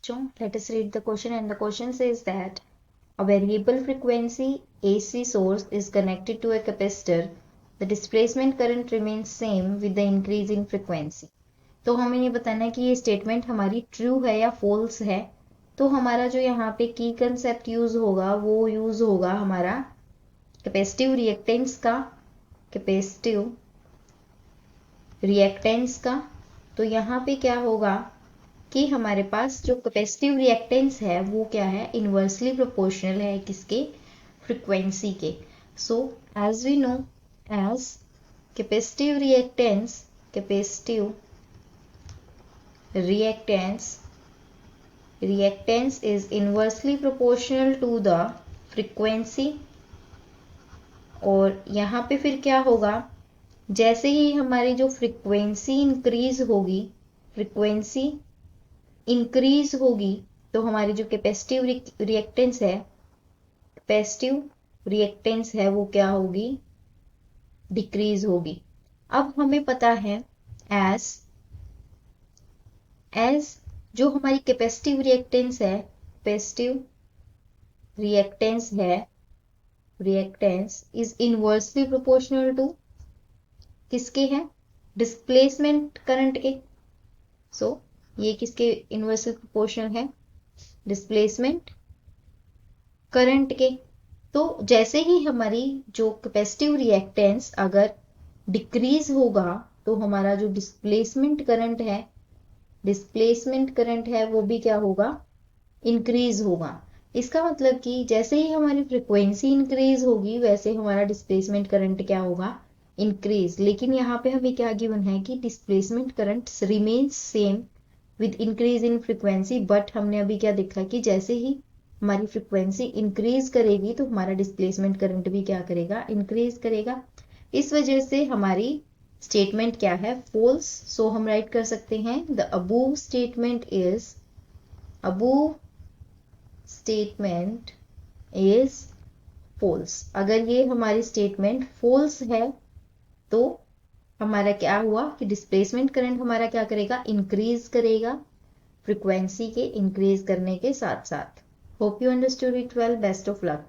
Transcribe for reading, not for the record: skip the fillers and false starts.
बच्चों, let us read the question, and the question says that a variable frequency AC source is connected to a capacitor. The displacement current remains same with the increase in frequency. तो हमें ये बताना है कि ये statement हमारी true है या फॉल्स है। तो हमारा जो यहाँ पे की कंसेप्ट यूज होगा वो यूज होगा हमारा कैपेसिटिव रिएक्टेंस का, कैपेसिटिव रिएक्टेंस का। तो यहाँ पे क्या होगा कि हमारे पास जो कैपेसिटिव रिएक्टेंस है वो क्या है, इनवर्सली प्रोपोर्शनल है किसके, फ्रीक्वेंसी के। So as we know, as capacitive reactance, capacitive reactance is inversely proportional to the frequency। और यहाँ पे फिर क्या होगा, जैसे ही हमारी जो फ्रीक्वेंसी इंक्रीज होगी, फ्रीक्वेंसी इंक्रीज होगी तो हमारी जो कैपेसिटिव रिएक्टेंस है, कैपेसिटिव रिएक्टेंस है वो क्या होगी, डिक्रीज होगी। अब हमें पता है एज जो हमारी कैपेसिटिव रिएक्टेंस है, कैपेसिटिव रिएक्टेंस है, reactance is inversely proportional to किसके है, डिस्प्लेसमेंट करंट के। सो ये किसके इनवर्सली प्रोपोर्शनल है, डिस्प्लेसमेंट करंट के। तो जैसे ही हमारी जो कैपेसिटिव रिएक्टेंस अगर डिक्रीज होगा तो हमारा जो डिस्प्लेसमेंट करंट है, डिस्प्लेसमेंट करंट है वो भी क्या होगा, इंक्रीज होगा। इसका मतलब कि जैसे ही हमारी फ्रीक्वेंसी इंक्रीज होगी वैसे हमारा डिस्प्लेसमेंट करंट क्या होगा, इंक्रीज। लेकिन यहाँ पे हमें क्या गिवन है कि displacement current remains same with increase in frequency. But हमने अभी क्या देखा कि जैसे ही हमारी फ्रीक्वेंसी इंक्रीज करेगी तो हमारा डिस्प्लेसमेंट करंट भी क्या करेगा, इंक्रीज करेगा। इस वजह से हमारी स्टेटमेंट क्या है, फॉल्स। सो हम राइट कर सकते हैं the above statement is false. अगर ये हमारी स्टेटमेंट फॉल्स है तो हमारा क्या हुआ कि डिस्प्लेसमेंट करंट हमारा क्या करेगा, इंक्रीज करेगा फ्रीक्वेंसी के इंक्रीज करने के साथ साथ। Hope you understood it well, best of luck.